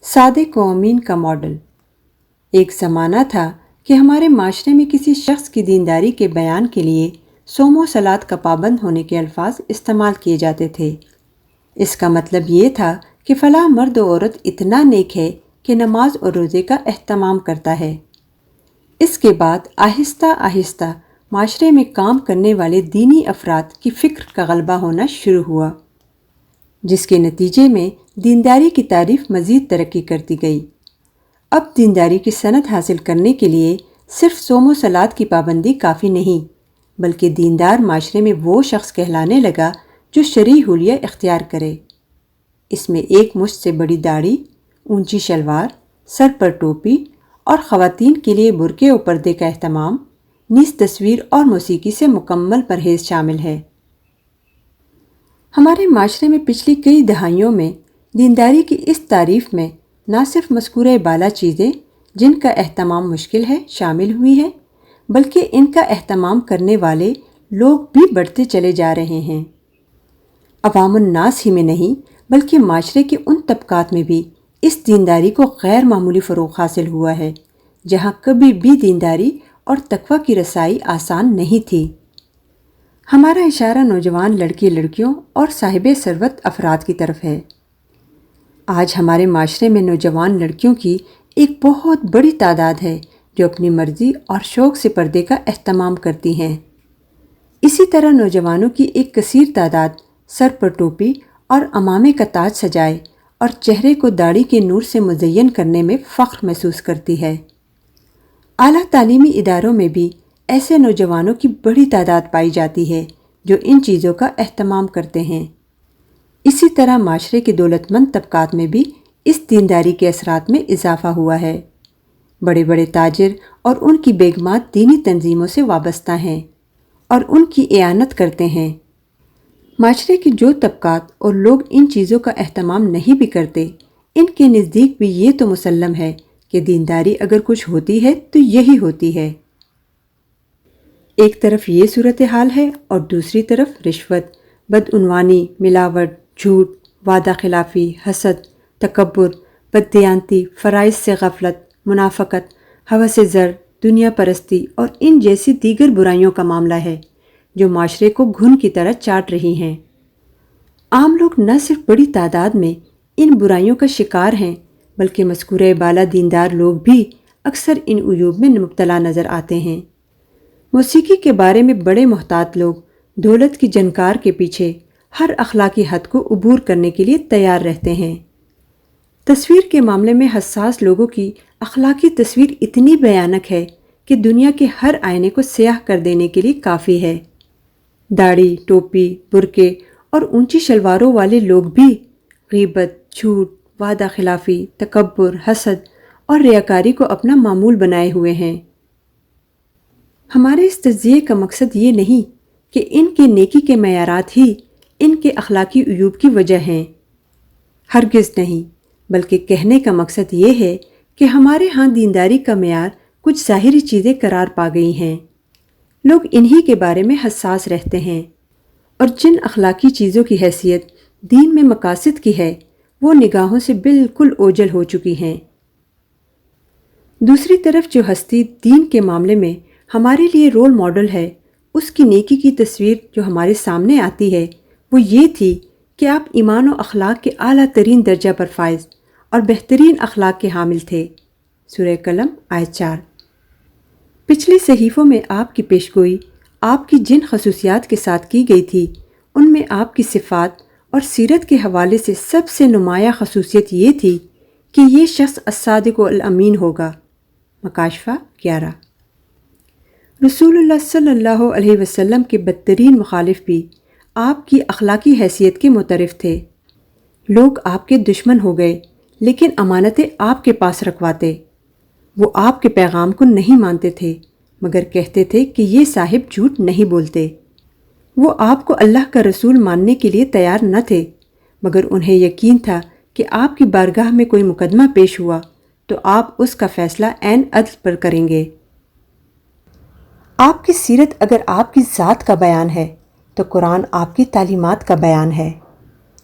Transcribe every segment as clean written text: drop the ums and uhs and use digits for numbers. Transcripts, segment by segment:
صادق و امین کا ماڈل۔ ایک زمانہ تھا کہ ہمارے معاشرے میں کسی شخص کی دینداری کے بیان کے لیے صوم و صلات کا پابند ہونے کے الفاظ استعمال کیے جاتے تھے۔ اس کا مطلب یہ تھا کہ فلاں مرد و عورت اتنا نیک ہے کہ نماز اور روزے کا اہتمام کرتا ہے۔ اس کے بعد آہستہ آہستہ معاشرے میں کام کرنے والے دینی افراد کی فکر کا غلبہ ہونا شروع ہوا، جس کے نتیجے میں دینداری کی تعریف مزید ترقی کرتی گئی۔ اب دینداری کی سند حاصل کرنے کے لیے صرف صوم و صلات کی پابندی کافی نہیں، بلکہ دیندار معاشرے میں وہ شخص کہلانے لگا جو شرعی حلیہ اختیار کرے۔ اس میں ایک مشت سے بڑی داڑھی، اونچی شلوار، سر پر ٹوپی اور خواتین کے لیے برقعے و پردے کا اہتمام، نیز تصویر اور موسیقی سے مکمل پرہیز شامل ہے۔ ہمارے معاشرے میں پچھلی کئی دہائیوں میں دینداری کی اس تعریف میں نہ صرف مذکورہ بالا چیزیں جن کا اہتمام مشکل ہے شامل ہوئی ہیں، بلکہ ان کا اہتمام کرنے والے لوگ بھی بڑھتے چلے جا رہے ہیں۔ عوام الناس ہی میں نہیں بلکہ معاشرے کے ان طبقات میں بھی اس دینداری کو غیر معمولی فروغ حاصل ہوا ہے جہاں کبھی بھی دینداری اور تقویٰ کی رسائی آسان نہیں تھی۔ ہمارا اشارہ نوجوان لڑکی لڑکیوں اور صاحب ثروت افراد کی طرف ہے۔ آج ہمارے معاشرے میں نوجوان لڑکیوں کی ایک بہت بڑی تعداد ہے جو اپنی مرضی اور شوق سے پردے کا اہتمام کرتی ہیں۔ اسی طرح نوجوانوں کی ایک کثیر تعداد سر پر ٹوپی اور عمامے کا تاج سجائے اور چہرے کو داڑھی کے نور سے مزین کرنے میں فخر محسوس کرتی ہے۔ اعلیٰ تعلیمی اداروں میں بھی ایسے نوجوانوں کی بڑی تعداد پائی جاتی ہے جو ان چیزوں کا اہتمام کرتے ہیں۔ اسی طرح معاشرے کے دولت مند طبقات میں بھی اس دینداری کے اثرات میں اضافہ ہوا ہے۔ بڑے بڑے تاجر اور ان کی بیگمات دینی تنظیموں سے وابستہ ہیں اور ان کی اعانت کرتے ہیں۔ معاشرے کے جو طبقات اور لوگ ان چیزوں کا اہتمام نہیں بھی کرتے، ان کے نزدیک بھی یہ تو مسلم ہے کہ دینداری اگر کچھ ہوتی ہے تو یہی ہوتی ہے۔ ایک طرف یہ صورتحال ہے اور دوسری طرف رشوت، بدعنوانی، ملاوٹ، جھوٹ، وعدہ خلافی، حسد، تکبر، بددیانتی، فرائض سے غفلت، منافقت، ہوس زر، دنیا پرستی اور ان جیسی دیگر برائیوں کا معاملہ ہے جو معاشرے کو گھن کی طرح چاٹ رہی ہیں۔ عام لوگ نہ صرف بڑی تعداد میں ان برائیوں کا شکار ہیں بلکہ مذکورہ بالا دیندار لوگ بھی اکثر ان عیوب میں مبتلا نظر آتے ہیں۔ موسیقی کے بارے میں بڑے محتاط لوگ دولت کی جنکار کے پیچھے ہر اخلاقی حد کو عبور کرنے کے لیے تیار رہتے ہیں۔ تصویر کے معاملے میں حساس لوگوں کی اخلاقی تصویر اتنی بھیانک ہے کہ دنیا کے ہر آئینے کو سیاہ کر دینے کے لیے کافی ہے۔ داڑھی، ٹوپی، برقعے اور اونچی شلواروں والے لوگ بھی غیبت، جھوٹ، وعدہ خلافی، تکبر، حسد اور ریاکاری کو اپنا معمول بنائے ہوئے ہیں۔ ہمارے اس تجزیے کا مقصد یہ نہیں کہ ان کے نیکی کے معیارات ہی ان کے اخلاقی عیوب کی وجہ ہیں، ہرگز نہیں، بلکہ کہنے کا مقصد یہ ہے کہ ہمارے ہاں دینداری کا معیار کچھ ظاہری چیزیں قرار پا گئی ہیں۔ لوگ انہی کے بارے میں حساس رہتے ہیں اور جن اخلاقی چیزوں کی حیثیت دین میں مقاصد کی ہے وہ نگاہوں سے بالکل اوجھل ہو چکی ہیں۔ دوسری طرف جو ہستی دین کے معاملے میں ہمارے لیے رول ماڈل ہے، اس کی نیکی کی تصویر جو ہمارے سامنے آتی ہے وہ یہ تھی کہ آپ ایمان و اخلاق کے اعلیٰ ترین درجہ پر فائز اور بہترین اخلاق کے حامل تھے۔ سورہ قلم آیت 4۔ پچھلی صحیفوں میں آپ کی پیشگوئی آپ کی جن خصوصیات کے ساتھ کی گئی تھی ان میں آپ کی صفات اور سیرت کے حوالے سے سب سے نمایاں خصوصیت یہ تھی کہ یہ شخص الصادق الامین ہوگا۔ مکاشفہ 11۔ رسول اللہ صلی اللہ علیہ وسلم کے بدترین مخالف بھی آپ کی اخلاقی حیثیت کے معترف تھے۔ لوگ آپ کے دشمن ہو گئے لیکن امانتیں آپ کے پاس رکھواتے۔ وہ آپ کے پیغام کو نہیں مانتے تھے مگر کہتے تھے کہ یہ صاحب جھوٹ نہیں بولتے۔ وہ آپ کو اللہ کا رسول ماننے کے لیے تیار نہ تھے مگر انہیں یقین تھا کہ آپ کی بارگاہ میں کوئی مقدمہ پیش ہوا تو آپ اس کا فیصلہ عین عدل پر کریں گے۔ آپ کی سیرت اگر آپ کی ذات کا بیان ہے تو قرآن آپ کی تعلیمات کا بیان ہے۔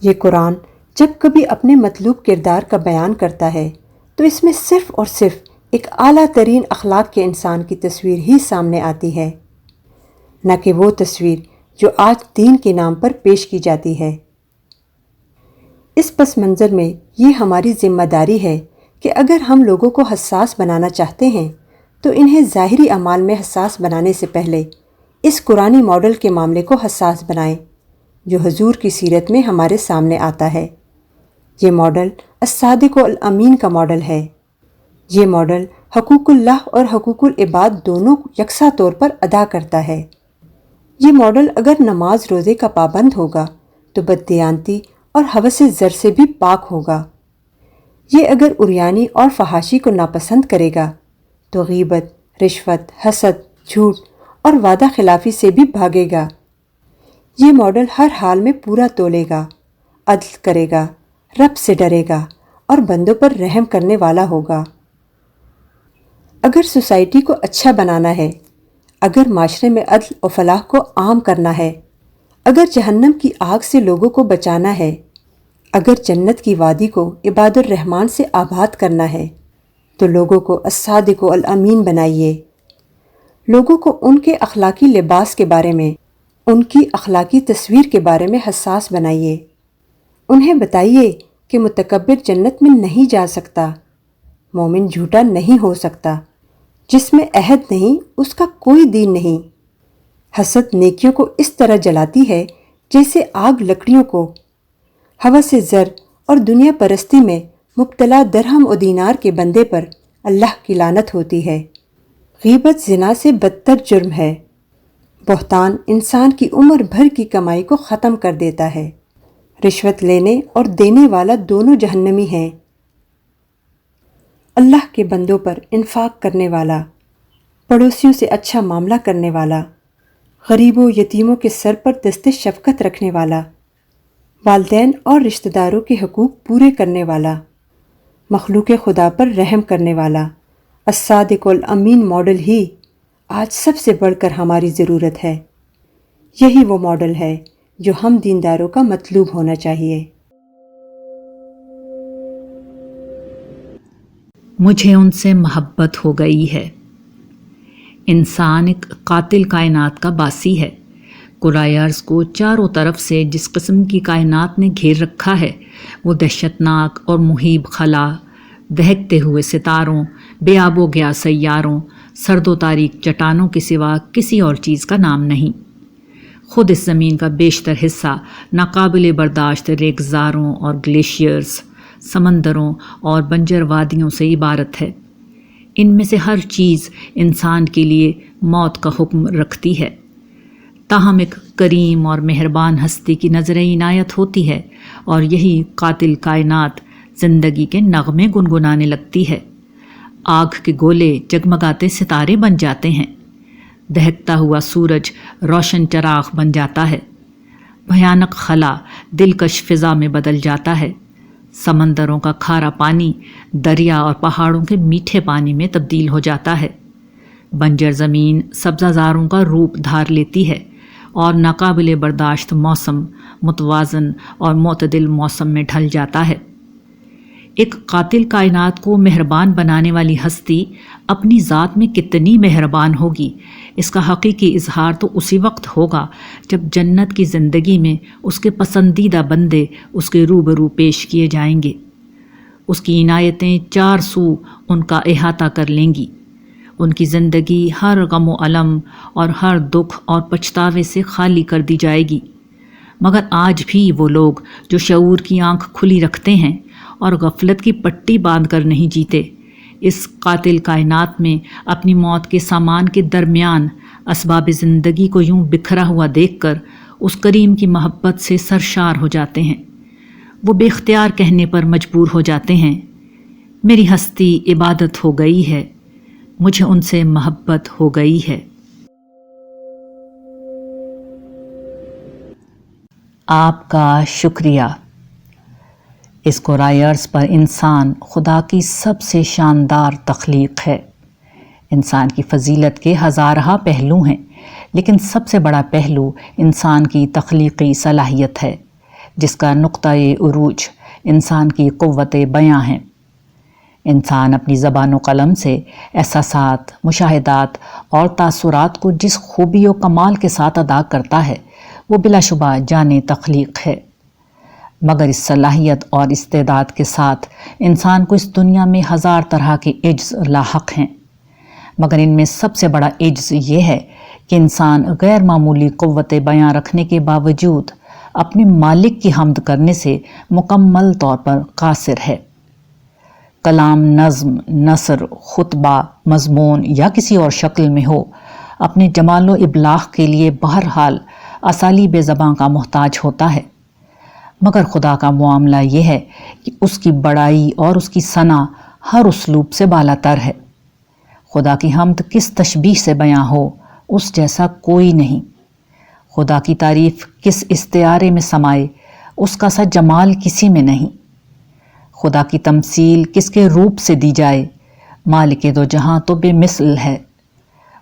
یہ قرآن جب کبھی اپنے مطلوب کردار کا بیان کرتا ہے تو اس میں صرف اور صرف ایک اعلیٰ ترین اخلاق کے انسان کی تصویر ہی سامنے آتی ہے، نہ کہ وہ تصویر جو آج دین کے نام پر پیش کی جاتی ہے۔ اس پس منظر میں یہ ہماری ذمہ داری ہے کہ اگر ہم لوگوں کو حساس بنانا چاہتے ہیں تو انہیں ظاہری اعمال میں حساس بنانے سے پہلے اس قرآنی ماڈل کے معاملے کو حساس بنائیں جو حضور کی سیرت میں ہمارے سامنے آتا ہے۔ یہ ماڈل الصادق الامین کا ماڈل ہے۔ یہ ماڈل حقوق اللہ اور حقوق العباد دونوں یکساں طور پر ادا کرتا ہے۔ یہ ماڈل اگر نماز روزے کا پابند ہوگا تو بددیانتی اور ہوس زر سے بھی پاک ہوگا۔ یہ اگر عریانی اور فحاشی کو ناپسند کرے گا تو غیبت، رشوت، حسد، جھوٹ اور وعدہ خلافی سے بھی بھاگے گا۔ یہ ماڈل ہر حال میں پورا تولے گا، عدل کرے گا، رب سے ڈرے گا اور بندوں پر رحم کرنے والا ہوگا۔ اگر سوسائٹی کو اچھا بنانا ہے، اگر معاشرے میں عدل و فلاح کو عام کرنا ہے، اگر جہنم کی آگ سے لوگوں کو بچانا ہے، اگر جنت کی وادی کو عباد الرحمن سے آباد کرنا ہے تو لوگوں کو الصادق الامین بنائیے۔ لوگوں کو ان کے اخلاقی لباس کے بارے میں، ان کی اخلاقی تصویر کے بارے میں حساس بنائیے۔ انہیں بتائیے کہ متکبر جنت میں نہیں جا سکتا، مومن جھوٹا نہیں ہو سکتا، جس میں عہد نہیں اس کا کوئی دین نہیں۔ حسد نیکیوں کو اس طرح جلاتی ہے جیسے آگ لکڑیوں کو۔ ہوس زر اور دنیا پرستی میں مبتلا درہم و دینار کے بندے پر اللہ کی لعنت ہوتی ہے۔ غیبت زنا سے بدتر جرم ہے۔ بہتان انسان کی عمر بھر کی کمائی کو ختم کر دیتا ہے۔ رشوت لینے اور دینے والا دونوں جہنمی ہیں۔ اللہ کے بندوں پر انفاق کرنے والا، پڑوسیوں سے اچھا معاملہ کرنے والا، غریبوں یتیموں کے سر پر دست شفقت رکھنے والا، والدین اور رشتہ داروں کے حقوق پورے کرنے والا، مخلوق خدا پر رحم کرنے والا، الصادق الامین ماڈل ہی آج سب سے بڑھ کر ہماری ضرورت ہے۔ یہی وہ ماڈل ہے جو ہم دینداروں کا مطلوب ہونا چاہیے۔ مجھے ان سے محبت ہو گئی ہے۔ انسان ایک قاتل کائنات کا باسی ہے۔ کرۂ ارض کو چاروں طرف سے جس قسم کی کائنات نے گھیر رکھا ہے وہ دہشتناک اور مہیب خلا، دہکتے ہوئے ستاروں، بے آب و گیا سیاروں، سرد و تاریک چٹانوں کے سوا کسی اور چیز کا نام نہیں۔ خود اس زمین کا بیشتر حصہ ناقابل برداشت ریگزاروں اور گلیشیئرز، سمندروں اور بنجر وادیوں سے عبارت ہے۔ ان میں سے ہر چیز انسان کے لیے موت کا حکم رکھتی ہے، تاہم ایک کریم اور مہربان ہستی کی نظر عنایت ہوتی ہے اور یہی قاتل کائنات زندگی کے نغمے گنگنانے لگتی ہے۔ آگ کے گولے جگمگاتے ستارے بن جاتے ہیں، دہکتا ہوا سورج روشن چراغ بن جاتا ہے، بھیانک خلا دلکش فضا میں بدل جاتا ہے، سمندروں کا کھارا پانی دریا اور پہاڑوں کے میٹھے پانی میں تبدیل ہو جاتا ہے، بنجر زمین سبزہ زاروں کا روپ دھار لیتی ہے اور ناقابل برداشت موسم متوازن اور معتدل موسم میں ڈھل جاتا ہے۔ ایک قاتل کائنات کو مہربان بنانے والی ہستی اپنی ذات میں کتنی مہربان ہوگی، اس کا حقیقی اظہار تو اسی وقت ہوگا جب جنت کی زندگی میں اس کے پسندیدہ بندے اس کے روبرو پیش کیے جائیں گے۔ اس کی عنایتیں چار سو ان کا احاطہ کر لیں گی، ان کی زندگی ہر غم و الم اور ہر دکھ اور پچھتاوے سے خالی کر دی جائے گی۔ مگر آج بھی وہ لوگ جو شعور کی آنکھ کھلی رکھتے ہیں اور غفلت کی پٹی باندھ کر نہیں جیتے، اس قاتل کائنات میں اپنی موت کے سامان کے درمیان اسباب زندگی کو یوں بکھرا ہوا دیکھ کر اس کریم کی محبت سے سرشار ہو جاتے ہیں۔ وہ بے اختیار کہنے پر مجبور ہو جاتے ہیں، میری ہستی عبادت ہو گئی ہے، مجھے ان سے محبت ہو گئی ہے۔ آپ کا شکریہ۔ اس کرۂ ارض پر انسان خدا کی سب سے شاندار تخلیق ہے۔ انسان کی فضیلت کے ہزارہ پہلو ہیں، لیکن سب سے بڑا پہلو انسان کی تخلیقی صلاحیت ہے، جس کا نقطۂ عروج انسان کی قوت بیاں ہیں۔ انسان اپنی زبان و قلم سے احساسات، مشاہدات اور تاثرات کو جس خوبی و کمال کے ساتھ ادا کرتا ہے وہ بلا شبہ جان تخلیق ہے، مگر اس صلاحیت اور استعداد کے ساتھ انسان کو اس دنیا میں ہزار طرح کے عجز لاحق ہیں، مگر ان میں سب سے بڑا عجز یہ ہے کہ انسان غیر معمولی قوت بیاں رکھنے کے باوجود اپنے مالک کی حمد کرنے سے مکمل طور پر قاصر ہے۔ کلام نظم، نثر، خطبہ، مضمون یا کسی اور شکل میں ہو، اپنے جمال و ابلاغ کے لیے بہرحال اسالیب زباں کا محتاج ہوتا ہے، مگر خدا کا معاملہ یہ ہے کہ اس کی بڑائی اور اس کی ثنا ہر اسلوب سے بالا تر ہے۔ خدا کی حمد کس تشبیہ سے بیاں ہو، اس جیسا کوئی نہیں۔ خدا کی تعریف کس استعارے میں سمائے، اس کا سا جمال کسی میں نہیں۔ خدا کی تمثیل کس کے روپ سے دی جائے، مالک دو جہاں تو بے مثل ہے۔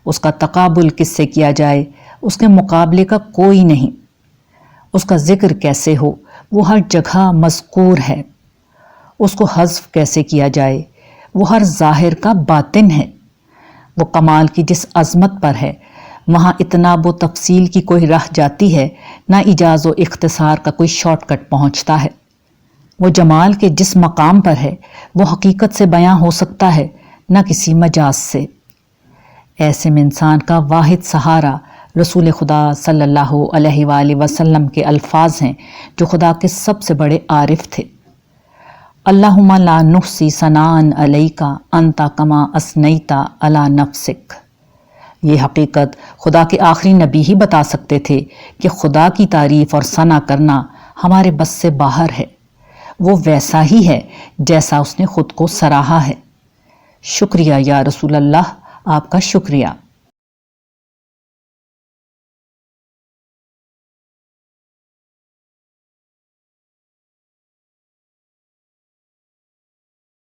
اس کا تقابل کس سے کیا جائے، اس کے مقابلے کا کوئی نہیں۔ اس کا ذکر کیسے ہو، وہ ہر جگہ مذکور ہے۔ اس کو حذف کیسے کیا جائے، وہ ہر ظاہر کا باطن ہے۔ وہ کمال کی جس عظمت پر ہے، وہاں اتناب و تفصیل کی کوئی راہ جاتی ہے، نہ ایجاز و اختصار کا کوئی شارٹ کٹ پہنچتا ہے۔ وہ جمال کے جس مقام پر ہے، وہ حقیقت سے بیاں ہو سکتا ہے، نہ کسی مجاز سے۔ ایسے میں انسان کا واحد سہارا رسول خدا صلی اللہ علیہ وآلہ وسلم کے الفاظ ہیں جو خدا کے سب سے بڑے عارف تھے۔ اللہم لا نحصی ثناء علیک انت کما اثنیت علی نفسک۔ یہ حقیقت خدا کے آخری نبی ہی بتا سکتے تھے کہ خدا کی تعریف اور ثنا کرنا ہمارے بس سے باہر ہے۔ وہ ویسا ہی ہے جیسا اس نے خود کو سراہا ہے۔ شکریہ یا رسول اللہ، آپ کا شکریہ۔